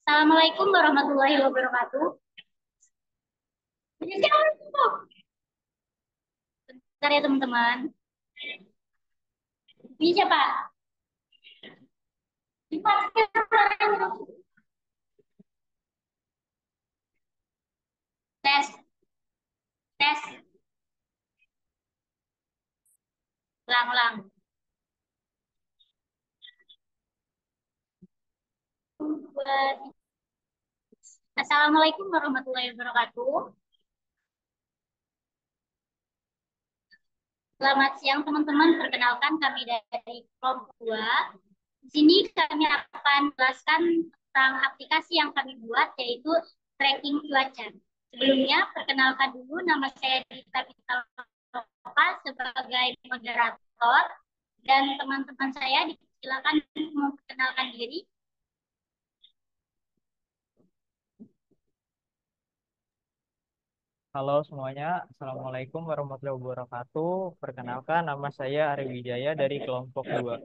Assalamualaikum warahmatullahi wabarakatuh. Bentar ya teman-teman. Ini siapa? Tes, tes, ulang-ulang. Assalamualaikum warahmatullahi wabarakatuh. Selamat siang teman-teman. Perkenalkan kami dari kelompok 2. Di sini kami akan menjelaskan tentang aplikasi yang kami buat yaitu tracking cuaca. Sebelumnya, perkenalkan dulu nama saya Dita Pitaloka sebagai moderator dan teman-teman saya silakan memperkenalkan diri. Halo semuanya, Assalamualaikum warahmatullahi wabarakatuh. Perkenalkan, nama saya Ari Wijaya dari kelompok 2.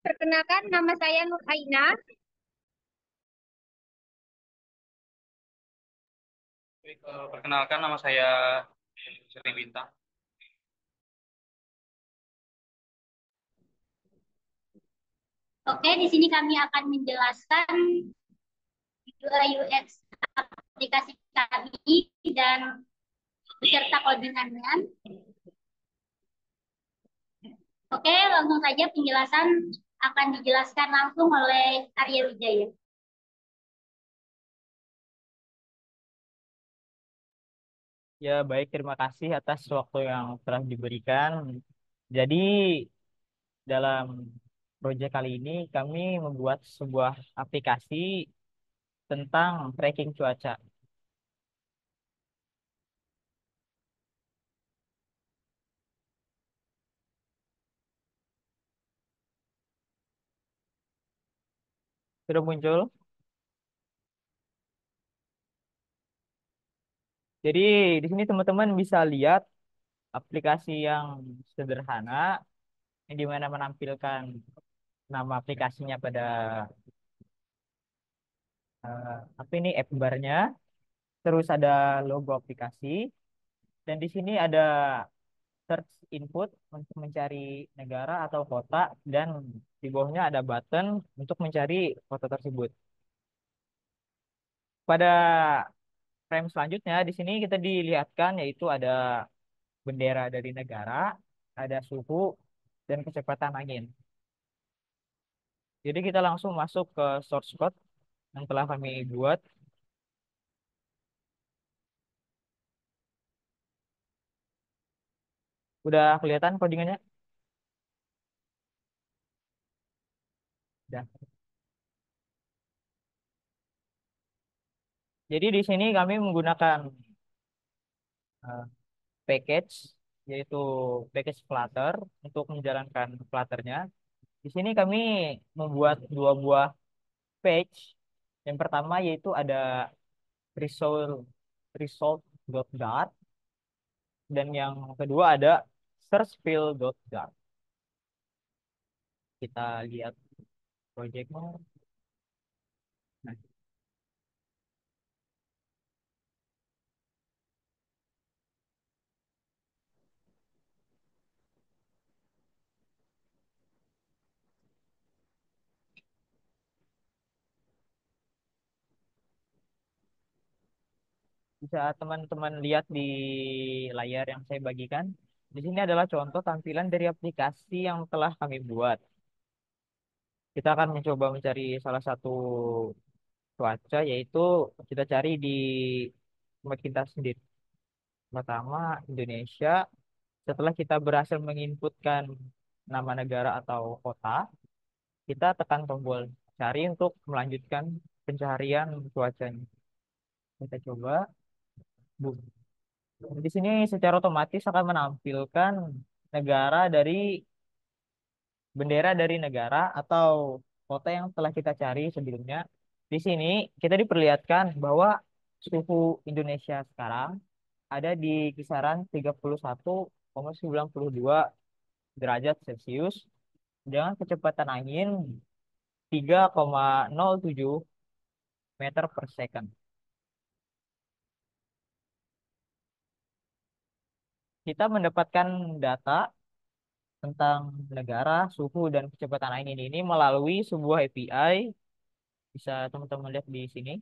Perkenalkan, nama saya Nur Aina. Perkenalkan, nama saya Sri Bintang. Oke, di sini kami akan menjelaskan UI UX aplikasi kami dan beserta codingannya. Oke, langsung saja penjelasan akan dijelaskan langsung oleh Arya Wijaya. Ya, baik, terima kasih atas waktu yang telah diberikan. Jadi, dalam proyek kali ini kami membuat sebuah aplikasi tentang tracking cuaca. Sudah muncul. Jadi, di sini teman-teman bisa lihat aplikasi yang sederhana yang dimana menampilkan nama aplikasinya pada apa ini app barnya, terus ada logo aplikasi, dan di sini ada search input untuk mencari negara atau kota, dan di bawahnya ada button untuk mencari kota tersebut. Pada frame selanjutnya di sini kita dilihatkan yaitu ada bendera dari negara, ada suhu dan kecepatan angin. Jadi kita langsung masuk ke source code yang telah kami buat. Udah kelihatan codingannya? Udah. Jadi di sini kami menggunakan eh, package, yaitu package Flutter untuk menjalankan Flutternya. Di sini kami membuat dua buah page. Yang pertama yaitu ada result result.dart, dan yang kedua ada searchfield.dart. Kita lihat projectnya. Nah, bisa teman-teman lihat di layar yang saya bagikan. Di sini adalah contoh tampilan dari aplikasi yang telah kami buat. Kita akan mencoba mencari salah satu cuaca, yaitu kita cari di tempat kita sendiri. Pertama, Indonesia. Setelah kita berhasil menginputkan nama negara atau kota, kita tekan tombol cari untuk melanjutkan pencarian cuacanya. Kita coba. Boom. Di sini secara otomatis akan menampilkan negara dari bendera dari negara atau kota yang telah kita cari sebelumnya. Di sini kita diperlihatkan bahwa suhu Indonesia sekarang ada di kisaran 31,92 derajat Celcius dengan kecepatan angin 3,07 meter per second. Kita mendapatkan data tentang negara, suhu, dan kecepatan angin ini melalui sebuah API. Bisa teman-teman lihat di sini.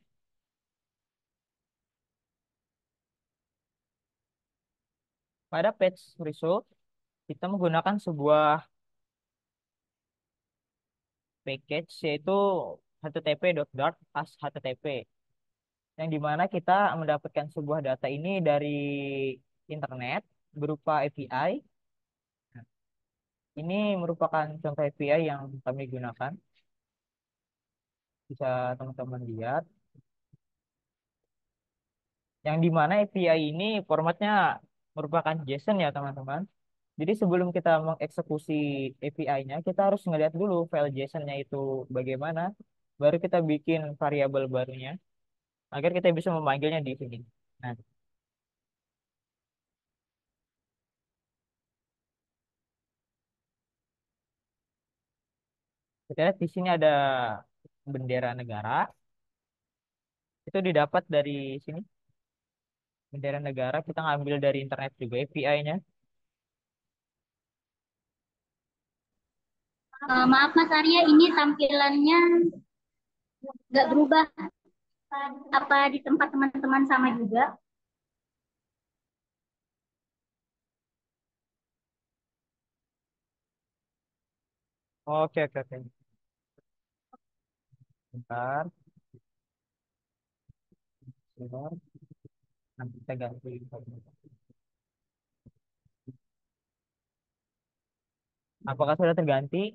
Pada page result, kita menggunakan sebuah package yaitu http.dart as http yang dimana kita mendapatkan sebuah data ini dari internet berupa API. Ini merupakan contoh API yang kami gunakan. Bisa teman-teman lihat. Yang dimana API ini formatnya merupakan JSON ya teman-teman. Jadi sebelum kita mengeksekusi API-nya, kita harus ngeliat dulu file JSON-nya itu bagaimana. Baru kita bikin variabel barunya agar kita bisa memanggilnya di sini. Nah, kita lihat di sini ada bendera negara. Itu didapat dari sini. Bendera negara kita ngambil dari internet juga API-nya. Maaf Mas Arya, ini tampilannya nggak berubah. Apa di tempat teman-teman sama juga? Oke, oke, oke. Bentar, bentar. Nanti kita ganti. Apakah sudah terganti?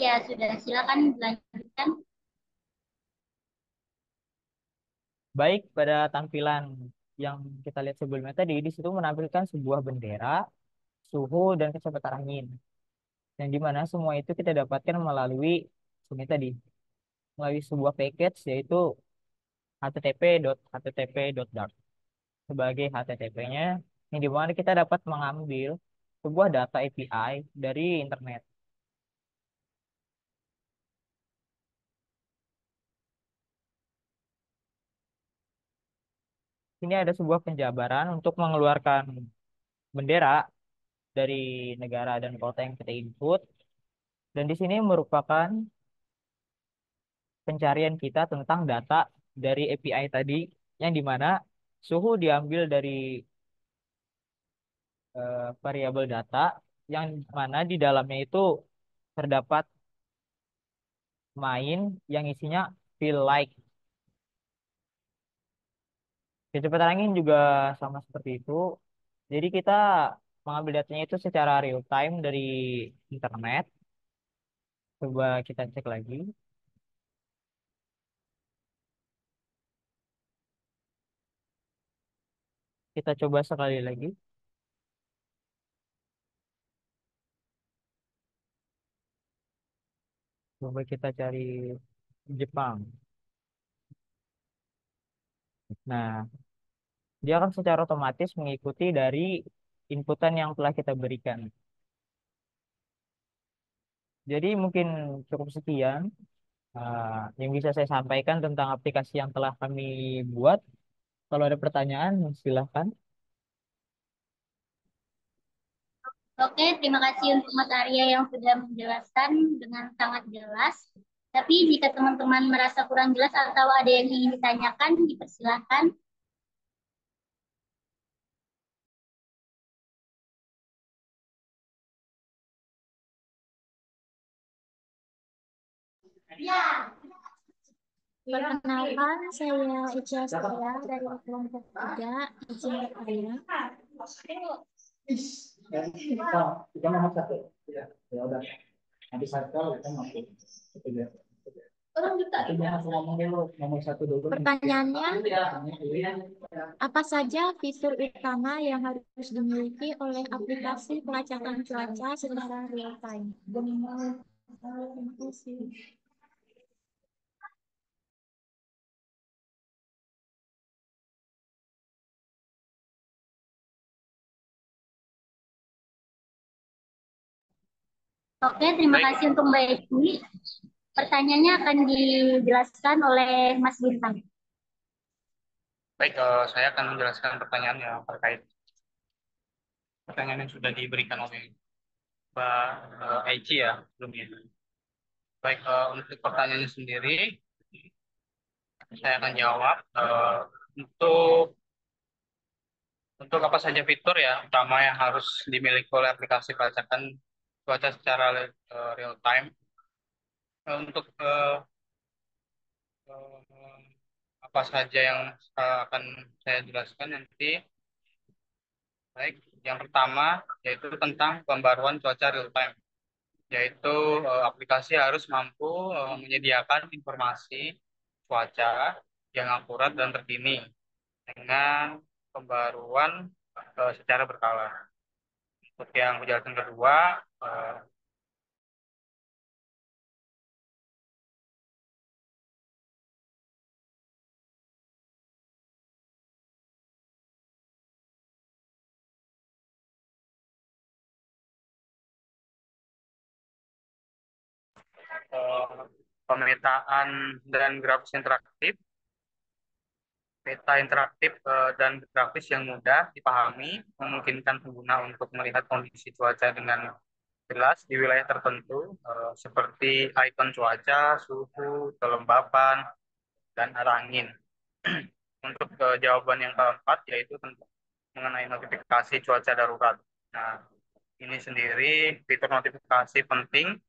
Ya sudah, silakan dilanjutkan. Baik, pada tampilan yang kita lihat sebelumnya tadi, di situ menampilkan sebuah bendera, suhu, dan kecepatan angin. Yang dimana semua itu kita dapatkan melalui sini tadi, melalui sebuah package yaitu http.http.dart sebagai HTTP-nya, yang dimana kita dapat mengambil sebuah data API dari internet. Ini ada sebuah penjabaran untuk mengeluarkan bendera dari negara dan kota yang kita input. Dan di sini merupakan pencarian kita tentang data dari API tadi, yang dimana suhu diambil dari variabel data, yang mana di dalamnya itu terdapat main yang isinya feel like. Kecepatan angin juga sama seperti itu. Jadi kita mengambil datanya itu secara real time dari internet. Coba kita cek lagi. Kita coba sekali lagi. Coba kita cari Jepang. Nah, dia akan secara otomatis mengikuti dari inputan yang telah kita berikan. Jadi mungkin cukup sekian yang bisa saya sampaikan tentang aplikasi yang telah kami buat. Kalau ada pertanyaan, silahkan. Oke, terima kasih untuk Mas Arya yang sudah menjelaskan dengan sangat jelas. Tapi jika teman-teman merasa kurang jelas atau ada yang ingin ditanyakan, dipersilahkan. Perkenalkan, saya Ica Saya dari kelompok 3, izin bertanya. Kita nomor satu. Ya, ya udah. Nanti satu kita masuk. Tapi jangan langsung ngomong dulu, nomor satu dulu. Pertanyaannya, apa saja fitur utama yang harus dimiliki oleh aplikasi pelacakan cuaca secara real time? Terima kasih. Oke, terima Baik, kasih untuk Mbak Eki. Pertanyaannya akan dijelaskan oleh Mas Bintang. baik, saya akan menjelaskan pertanyaan yang terkait pertanyaan yang sudah diberikan oleh Mbak Eci ya sebelumnya. Baik, untuk pertanyaannya sendiri, saya akan jawab. Untuk untuk apa saja fitur ya utama yang harus dimiliki oleh aplikasi pelacakan cuaca secara real time. Untuk eh, apa saja yang akan saya jelaskan nanti. Baik, yang pertama yaitu tentang pembaruan cuaca real time, yaitu aplikasi harus mampu menyediakan informasi cuaca yang akurat dan terkini dengan pembaruan secara berkala. Untuk yang penjelasan kedua, eh, eh, pemetaan dan grafis interaktif, peta interaktif dan grafis yang mudah dipahami, memungkinkan pengguna untuk melihat kondisi cuaca dengan jelas di wilayah tertentu, seperti ikon cuaca, suhu, kelembapan, dan arah angin. Untuk jawaban yang keempat, yaitu tentang mengenai notifikasi cuaca darurat. Nah, ini sendiri fitur notifikasi penting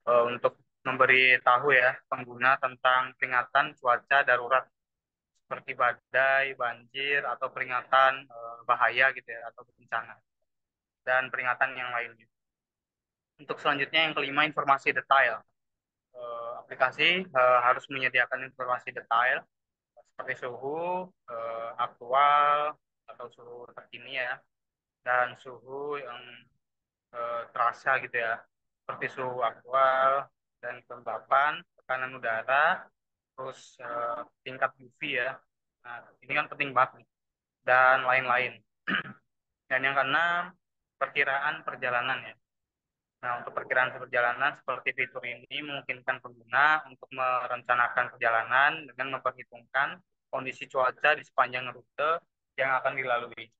untuk memberi tahu ya pengguna tentang peringatan cuaca darurat seperti badai, banjir, atau peringatan bahaya gitu ya, atau bencana, dan peringatan yang lainnya. Untuk selanjutnya yang kelima, informasi detail. Aplikasi harus menyediakan informasi detail seperti suhu aktual atau suhu terkini ya, dan suhu yang terasa gitu ya, seperti suhu aktual dan kelembapan, tekanan udara, terus tingkat UV ya. Nah, ini kan penting banget nih. Dan lain-lain. Dan yang keenam, perkiraan perjalanan ya. Nah, untuk perkiraan perjalanan seperti fitur ini memungkinkan pengguna untuk merencanakan perjalanan dengan memperhitungkan kondisi cuaca di sepanjang rute yang akan dilalui.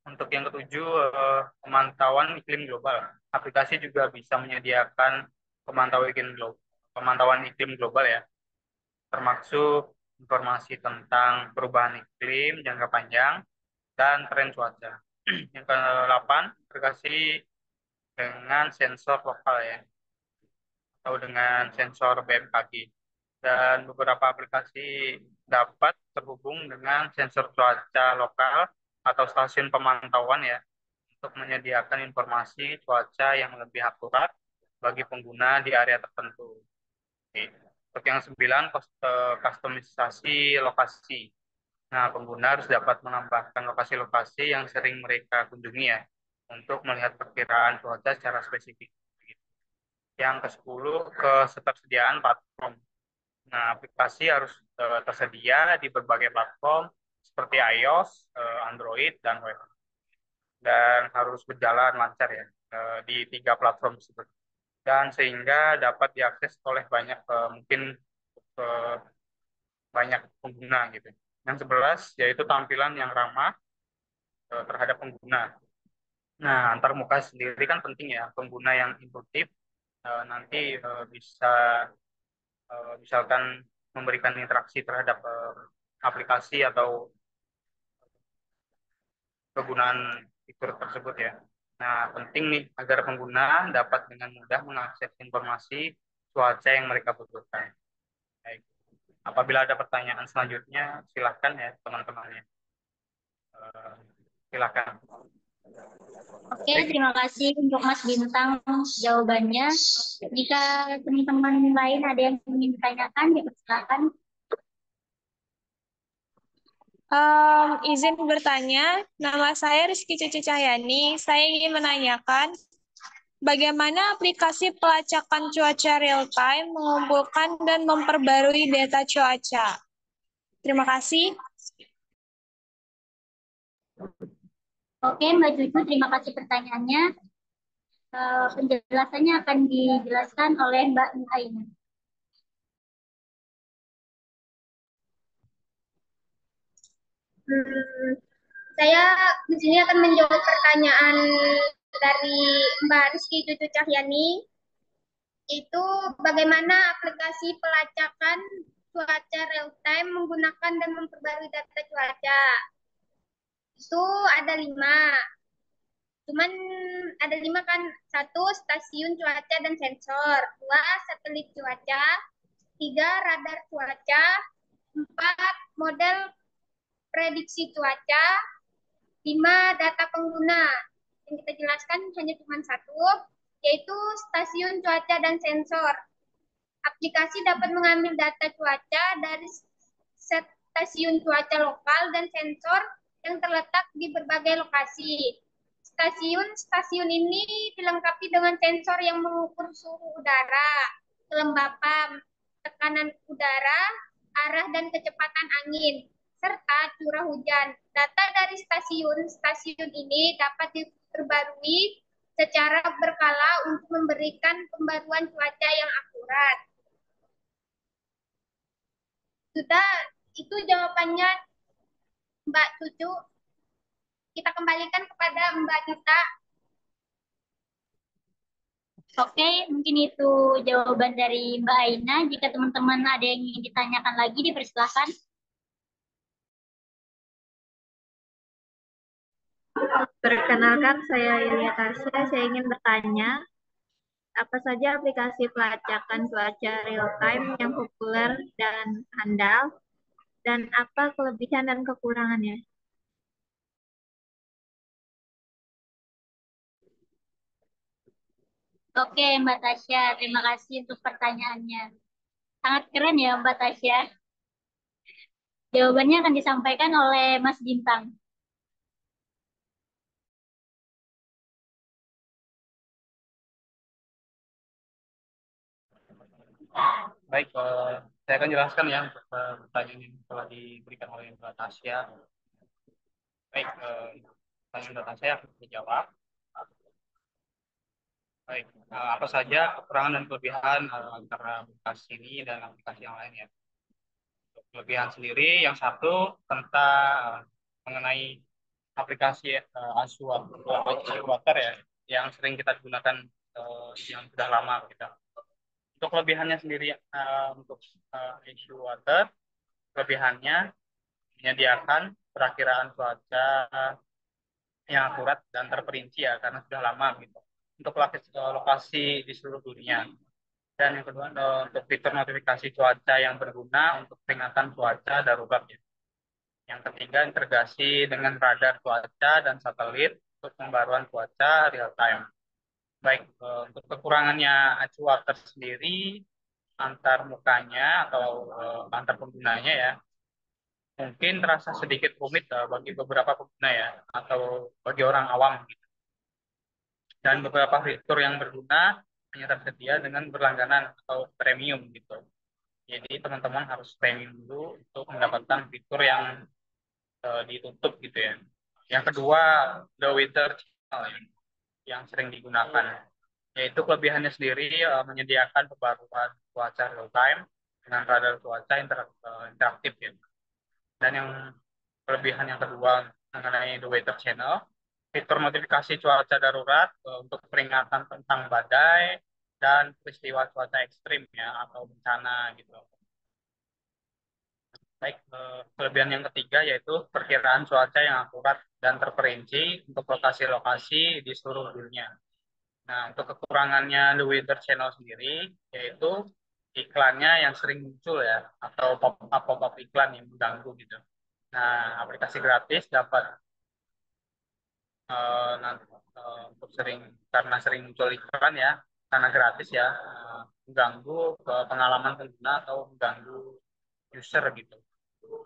Untuk yang ketujuh, pemantauan iklim global. Aplikasi juga bisa menyediakan pemantauan iklim global ya, termasuk informasi tentang perubahan iklim jangka panjang dan tren cuaca. Yang ke-8, aplikasi dengan sensor lokal ya, atau dengan sensor BMKG. Dan beberapa aplikasi dapat terhubung dengan sensor cuaca lokal atau stasiun pemantauan ya, untuk menyediakan informasi cuaca yang lebih akurat bagi pengguna di area tertentu. Oke. Untuk yang 9, kustomisasi lokasi. Nah, pengguna harus dapat menambahkan lokasi-lokasi yang sering mereka kunjungi ya, untuk melihat perkiraan cuaca secara spesifik. Yang ke-10, ketersediaan platform. Nah, aplikasi harus tersedia di berbagai platform seperti iOS, Android, dan web. Dan harus berjalan lancar ya di 3 platform tersebut. Dan sehingga dapat diakses oleh mungkin eh, banyak pengguna gitu. Yang 11 yaitu tampilan yang ramah terhadap pengguna. Nah, antar muka sendiri kan penting ya, pengguna yang intuitif nanti bisa misalkan memberikan interaksi terhadap aplikasi atau kegunaan fitur tersebut ya. Nah, penting nih agar pengguna dapat dengan mudah mengakses informasi cuaca yang mereka butuhkan. Baik. Apabila ada pertanyaan selanjutnya, silahkan ya teman-temannya. Eh, Silakan. Oke, Baik, terima kasih untuk Mas Bintang jawabannya. Jika teman-teman lain ada yang ingin ditanyakan, silakan. Izin bertanya, nama saya Rizky Cici Cahyani. Saya ingin menanyakan, bagaimana aplikasi pelacakan cuaca real-time mengumpulkan dan memperbarui data cuaca? Terima kasih. Oke, Mbak Cucu, terima kasih pertanyaannya. Penjelasannya akan dijelaskan oleh Mbak Aina. Hmm, saya di sini akan menjawab pertanyaan dari Mbak Rizky Cucu Cahyani, itu bagaimana aplikasi pelacakan cuaca real time menggunakan dan memperbarui data cuaca. Itu ada 5. Cuman ada 5 kan, 1 stasiun cuaca dan sensor, 2 satelit cuaca, 3 radar cuaca, 4 model prediksi cuaca, 5 data pengguna. Yang kita jelaskan hanya cuma 1, yaitu stasiun cuaca dan sensor. Aplikasi dapat mengambil data cuaca dari stasiun cuaca lokal dan sensor yang terletak di berbagai lokasi. Stasiun ini dilengkapi dengan sensor yang mengukur suhu udara, kelembapan, tekanan udara, arah dan kecepatan angin, serta curah hujan. Data dari stasiun ini dapat diperbarui secara berkala untuk memberikan pembaruan cuaca yang akurat. Sudah, itu jawabannya Mbak Cucu. Kita kembalikan kepada Mbak Dita. Oke, mungkin itu jawaban dari Mbak Aina. Jika teman-teman ada yang ingin ditanyakan lagi, dipersilakan. Perkenalkan, saya Yulia Tasya. Saya ingin bertanya, apa saja aplikasi pelacakan cuaca real time yang populer dan handal, dan apa kelebihan dan kekurangannya? Oke, Mbak Tasya, terima kasih untuk pertanyaannya. Sangat keren ya, Mbak Tasya. Jawabannya akan disampaikan oleh Mas Bintang. Baik, saya akan jelaskan ya untuk pertanyaan yang telah diberikan oleh Mbak Tasya. Baik, pertanyaan Mbak Tasya akan dijawab. Baik, apa saja kekurangan dan kelebihan antara aplikasi ini dan aplikasi yang lain ya? Untuk kelebihan sendiri, yang satu tentang mengenai aplikasi Water ya, yang sering kita gunakan yang sudah lama kita. Untuk kelebihannya sendiri untuk Water, kelebihannya menyediakan perakiraan cuaca yang akurat dan terperinci ya karena sudah lama gitu untuk lokasi di seluruh dunia. Dan yang kedua untuk fitur notifikasi cuaca yang berguna untuk peringatan cuaca darurat ya. Yang ketiga integrasi dengan radar cuaca dan satelit untuk pembaruan cuaca real time. Baik, untuk kekurangannya AccuWeather sendiri antar mukanya atau antar penggunanya ya mungkin terasa sedikit rumit bagi beberapa pengguna ya atau bagi orang awam gitu. Dan beberapa fitur yang berguna hanya tersedia dengan berlangganan atau premium gitu. Jadi teman-teman harus premium dulu untuk mendapatkan fitur yang ditutup gitu ya. Yang kedua, the weather channel yang sering digunakan, yaitu kelebihannya sendiri menyediakan pembaruan cuaca real time dengan radar cuaca interaktif ya. Dan yang kelebihan yang kedua mengenai The Weather Channel, fitur notifikasi cuaca darurat untuk peringatan tentang badai dan peristiwa cuaca ekstrim ya atau bencana gitu. Baik, kelebihan yang ketiga yaitu perkiraan cuaca yang akurat dan terperinci untuk lokasi-lokasi di seluruh dunia. Nah, untuk kekurangannya The Weather Channel sendiri yaitu iklannya yang sering muncul ya atau pop-up iklan yang mengganggu gitu. Nah, aplikasi gratis dapat nanti untuk karena sering muncul iklan ya, karena gratis ya, mengganggu pengalaman pengguna atau mengganggu user gitu.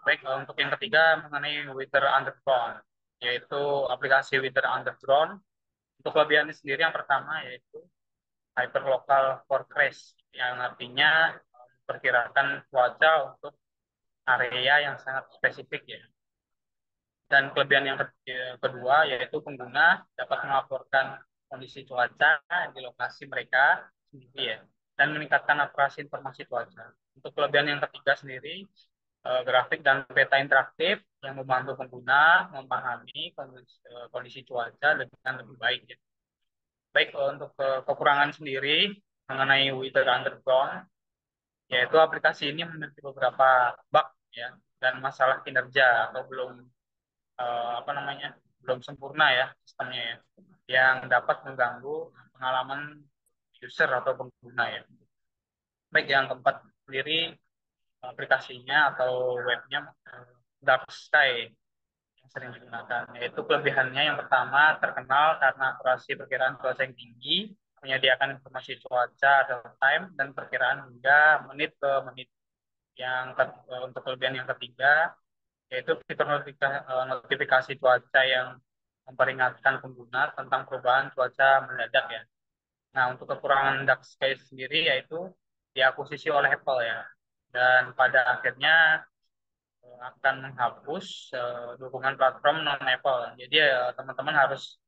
Baik, untuk yang ketiga mengenai Weather Underground, yaitu aplikasi Weather Underground. Untuk kelebihannya sendiri yang pertama yaitu hyperlocal forecast, yang artinya perkirakan cuaca untuk area yang sangat spesifik ya. Dan kelebihan yang kedua yaitu pengguna dapat melaporkan kondisi cuaca di lokasi mereka sendiri ya, dan meningkatkan akurasi informasi cuaca. Untuk kelebihan yang ketiga sendiri, grafik dan peta interaktif yang membantu pengguna memahami kondisi cuaca dengan lebih baik ya. Baik, untuk kekurangan sendiri mengenai Weather Underground, yaitu aplikasi ini memiliki beberapa bug ya dan masalah kinerja atau apa namanya belum sempurna ya sistemnya ya, yang dapat mengganggu pengalaman user atau pengguna ya. Baik, yang keempat sendiri aplikasinya atau webnya Dark Sky yang sering digunakan, yaitu kelebihannya yang pertama terkenal karena akurasi perkiraan cuaca yang tinggi, menyediakan informasi cuaca real time dan perkiraan hingga menit ke menit. Untuk kelebihan yang ketiga yaitu fitur notifikasi cuaca yang memperingatkan pengguna tentang perubahan cuaca mendadak ya. Nah, untuk kekurangan Dark Sky sendiri yaitu diakuisisi oleh Apple ya, dan pada akhirnya akan menghapus dukungan platform non Apple. Jadi teman-teman harus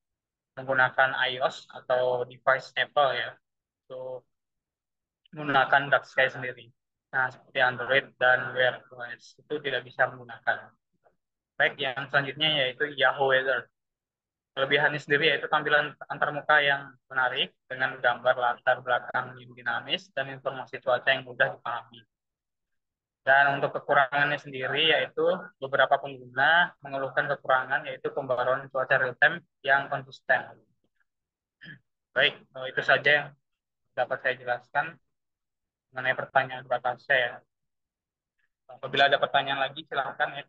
menggunakan iOS atau device Apple ya untuk menggunakan Dark Sky sendiri. Nah, seperti Android dan Wear OS itu tidak bisa menggunakan. Baik, yang selanjutnya yaitu Yahoo Weather. Kelebihannya sendiri yaitu tampilan antarmuka yang menarik dengan gambar latar belakang yang dinamis dan informasi cuaca yang mudah dipahami. Dan untuk kekurangannya sendiri yaitu beberapa pengguna mengeluhkan kekurangan yaitu pembaruan cuaca real time yang konsisten. Baik, itu saja yang dapat saya jelaskan mengenai pertanyaan batas saya. Apabila ada pertanyaan lagi silakan ya.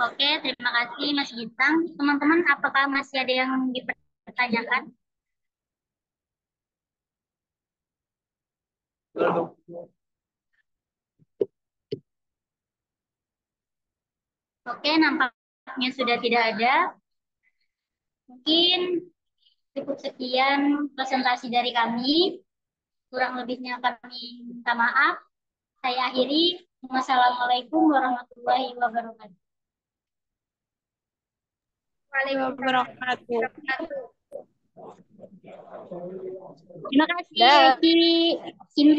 Oke, terima kasih Mas Bintang. Teman-teman, apakah masih ada yang dipertanyakan? Oke, nampaknya sudah tidak ada. Mungkin cukup sekian presentasi dari kami. Kurang lebihnya kami minta maaf. Saya akhiri. Wassalamualaikum warahmatullahi wabarakatuh. Waalaikumsalam Wabarakatuh. warahmatullahi wabarakatuh. Terima kasih Dah. Eki, Cinta.